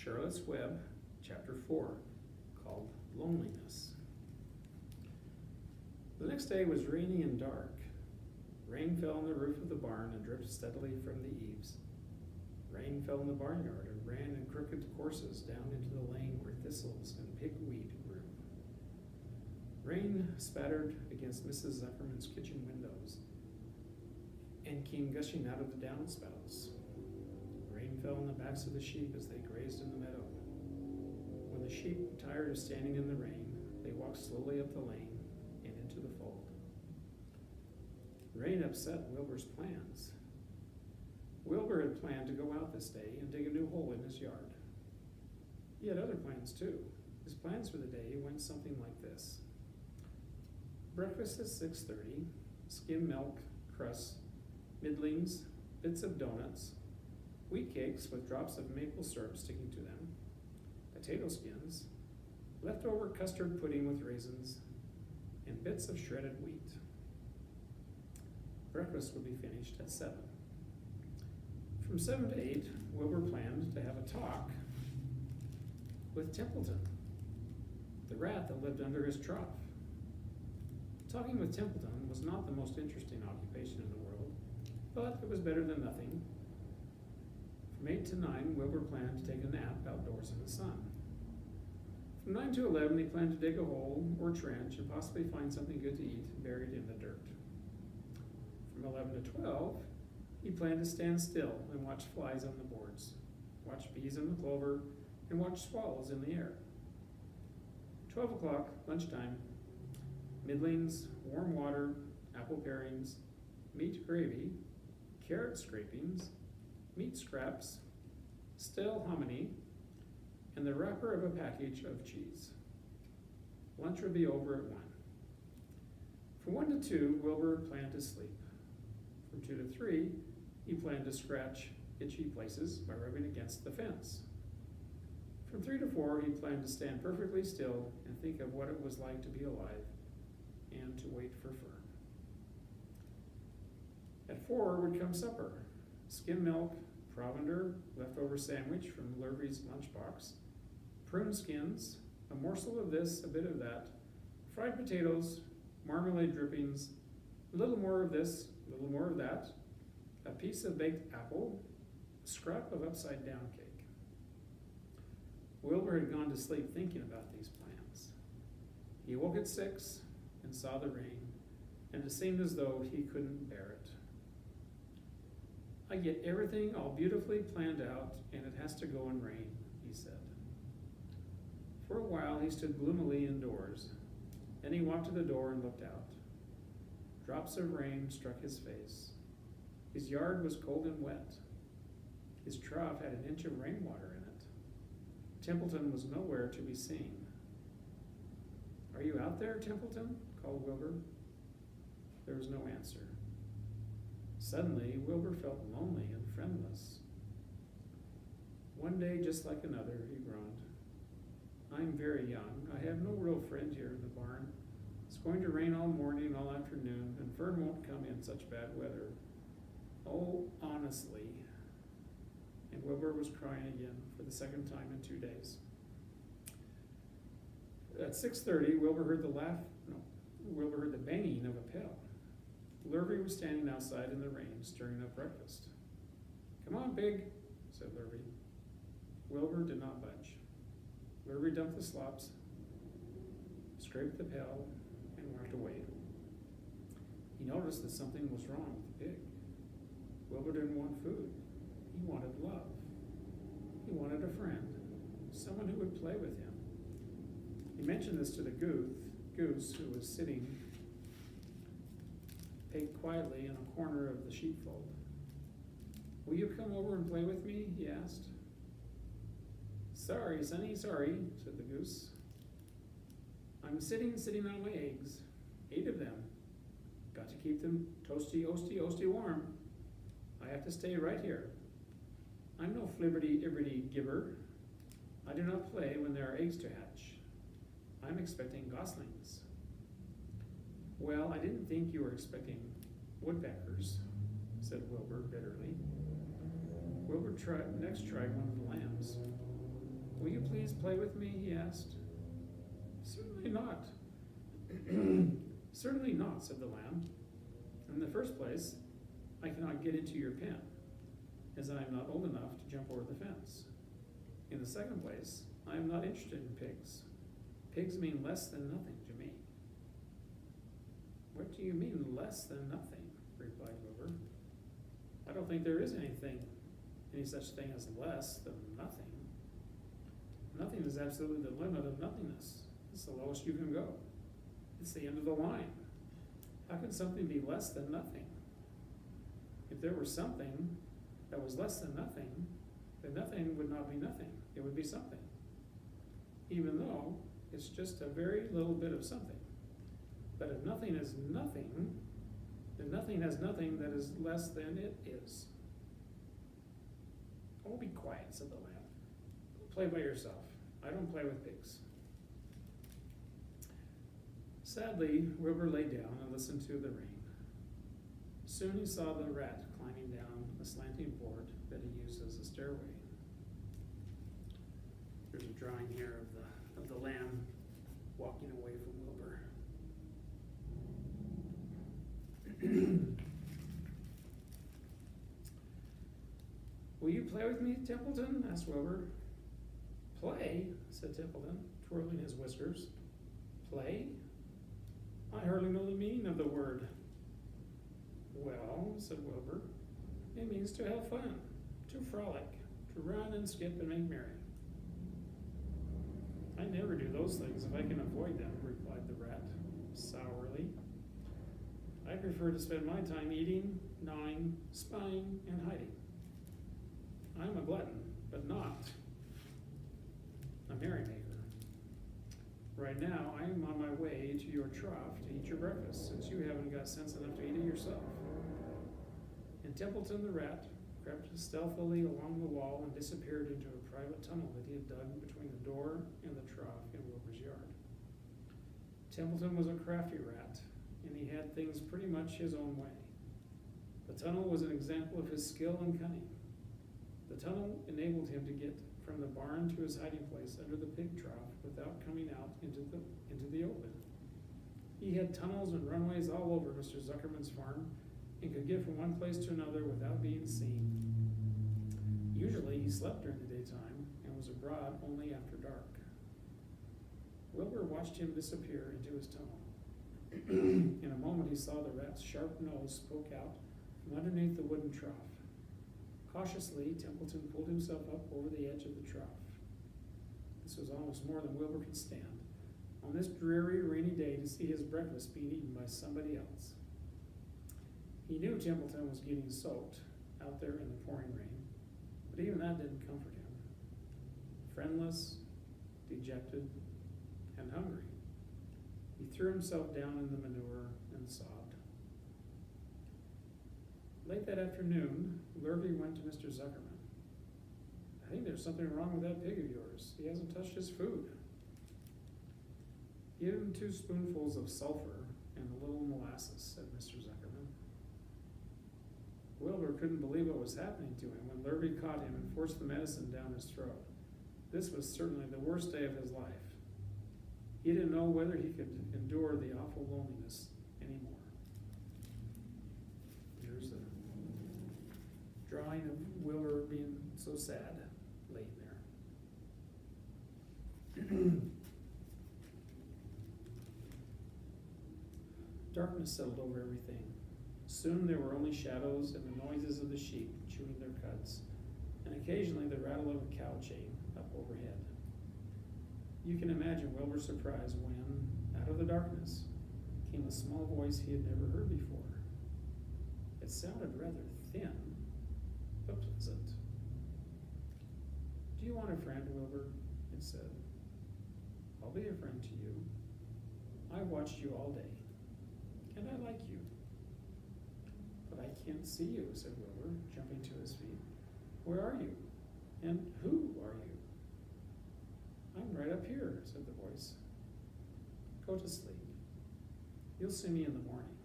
Charlotte's Web, Chapter 4, called Loneliness. The next day was rainy and dark. Rain fell on the roof of the barn and dripped steadily from the eaves. Rain fell in the barnyard and ran in crooked courses down into the lane where thistles and pigweed grew. Rain spattered against Mrs. Zuckerman's kitchen windows and came gushing out of the downspouts. Rain fell on the backs of the sheep as they grazed in the meadow. When the sheep, tired of standing in the rain, they walked slowly up the lane and into the fold. Rain upset Wilbur's plans. Wilbur had planned to go out this day and dig a new hole in his yard. He had other plans too. His plans for the day went something like this. Breakfast at 6:30, skim milk, crusts, middlings, bits of donuts, wheat cakes with drops of maple syrup sticking to them, potato skins, leftover custard pudding with raisins, and bits of shredded wheat. Breakfast would be finished at 7. From 7 to 8, Wilbur planned to have a talk with Templeton, the rat that lived under his trough. Talking with Templeton was not the most interesting occupation in the world, but it was better than nothing. From 8 to 9, Wilbur planned to take a nap outdoors in the sun. From 9 to 11, he planned to dig a hole or trench and possibly find something good to eat buried in the dirt. From 11 to 12, he planned to stand still and watch flies on the boards, watch bees in the clover, and watch swallows in the air. 12 o'clock, lunchtime, middlings, warm water, apple parings, meat gravy, carrot scrapings, meat scraps, stale hominy, and the wrapper of a package of cheese. Lunch would be over at 1. From 1 to 2, Wilbur planned to sleep. From 2 to 3, he planned to scratch itchy places by rubbing against the fence. From 3 to 4, he planned to stand perfectly still and think of what it was like to be alive and to wait for Fern. At 4 would come supper: skim milk, provender, leftover sandwich from Lurvy's lunchbox, prune skins, a morsel of this, a bit of that, fried potatoes, marmalade drippings, a little more of this, a little more of that, a piece of baked apple, a scrap of upside down cake. Wilbur had gone to sleep thinking about these plans. He woke at 6 and saw the rain, and it seemed as though he couldn't bear it. I get everything all beautifully planned out, and it has to go and rain, he said. For a while he stood gloomily indoors. Then he walked to the door and looked out. Drops of rain struck his face. His yard was cold and wet. His trough had an inch of rainwater in it. Templeton was nowhere to be seen. "Are you out there, Templeton?" called Wilbur. There was no answer. Suddenly, Wilbur felt lonely and friendless. "One day just like another," he groaned. "I'm very young. I have no real friend here in the barn. It's going to rain all morning and all afternoon, and Fern won't come in such bad weather. Oh, honestly." And Wilbur was crying again for the second time in 2 days. At 6:30, Wilbur heard the banging of a pail. Lurvy was standing outside in the rain, stirring up breakfast. "Come on, Pig," said Lurvy. Wilbur did not budge. Lurvy dumped the slops, scraped the pail, and walked away. He noticed that something was wrong with the pig. Wilbur didn't want food. He wanted love. He wanted a friend, someone who would play with him. He mentioned this to the goose, who was sitting pegged quietly in a corner of the sheepfold. "Will you come over and play with me?" he asked. "Sorry, sonny, sorry," said the goose. "I'm sitting on my eggs, 8 of them. Got to keep them toasty warm. I have to stay right here. I'm no flibberty-ibberty gibber. I do not play when there are eggs to hatch. I'm expecting goslings." "Well, I didn't think you were expecting woodpeckers," said Wilbur bitterly. Wilbur next tried one of the lambs. Will you please play with me? He asked. Certainly not. Certainly not, said the lamb. In the first place, I cannot get into your pen, as I am not old enough to jump over the fence. In the second place, I am not interested in pigs. Pigs mean less than nothing to me. What do you mean, less than nothing? Replied Wilbur. I don't think there is any such thing as less than nothing. Nothing is absolutely the limit of nothingness. It's the lowest you can go. It's the end of the line. How can something be less than nothing? If there were something that was less than nothing, then nothing would not be nothing. It would be something. Even though it's just a very little bit of something. But if nothing is nothing, then nothing has nothing that is less than it is. Oh, be quiet, said the lamb. Play by yourself. I don't play with pigs. Sadly, Wilbur lay down and listened to the rain. Soon he saw the rat climbing down a slanting board that he used as a stairway. There's a drawing here of the lamb walking away from Wilbur. Will you play with me, Templeton? Asked Wilbur. Play? Said Templeton, twirling his whiskers. Play? I hardly know the meaning of the word. Well, said Wilbur, it means to have fun, to frolic, to run and skip and make merry. I never do those things if I can avoid them, replied the rat, sourly. I prefer to spend my time eating, gnawing, spying, and hiding. I'm a glutton, but not a merrymaker. Right now, I am on my way to your trough to eat your breakfast, since you haven't got sense enough to eat it yourself. And Templeton the rat crept stealthily along the wall and disappeared into a private tunnel that he had dug between the door and the trough in Wilbur's yard. Templeton was a crafty rat, and he had things pretty much his own way. The tunnel was an example of his skill and cunning. The tunnel enabled him to get from the barn to his hiding place under the pig trough without coming out into the open. He had tunnels and runways all over Mr. Zuckerman's farm and could get from one place to another without being seen. Usually he slept during the daytime and was abroad only after dark. Wilbur watched him disappear into his tunnel. In a moment he saw the rat's sharp nose poke out from underneath the wooden trough. Cautiously, Templeton pulled himself up over the edge of the trough. This was almost more than Wilbur could stand, on this dreary, rainy day, to see his breakfast being eaten by somebody else. He knew Templeton was getting soaked out there in the pouring rain, but even that didn't comfort him. Friendless, dejected, and hungry, he threw himself down in the manure and sobbed. Late that afternoon, Lurvy went to Mr. Zuckerman. I think there's something wrong with that pig of yours. He hasn't touched his food. Give him 2 spoonfuls of sulfur and a little molasses, said Mr. Zuckerman. Wilbur couldn't believe what was happening to him when Lurvy caught him and forced the medicine down his throat. This was certainly the worst day of his life. He didn't know whether he could endure the awful loneliness anymore. Here's a drawing of Wilbur being so sad, laying there. Darkness settled over everything. Soon there were only shadows and the noises of the sheep chewing their cuds, and occasionally the rattle of a cow chain up overhead. You can imagine Wilbur's surprise when, out of the darkness, came a small voice he had never heard before. It sounded rather thin, but pleasant. Do you want a friend, Wilbur? It said. I'll be a friend to you. I've watched you all day, and I like you. But I can't see you, said Wilbur, jumping to his feet. Where are you? And who are you? I'm right up here, said the voice. Go to sleep. You'll see me in the morning.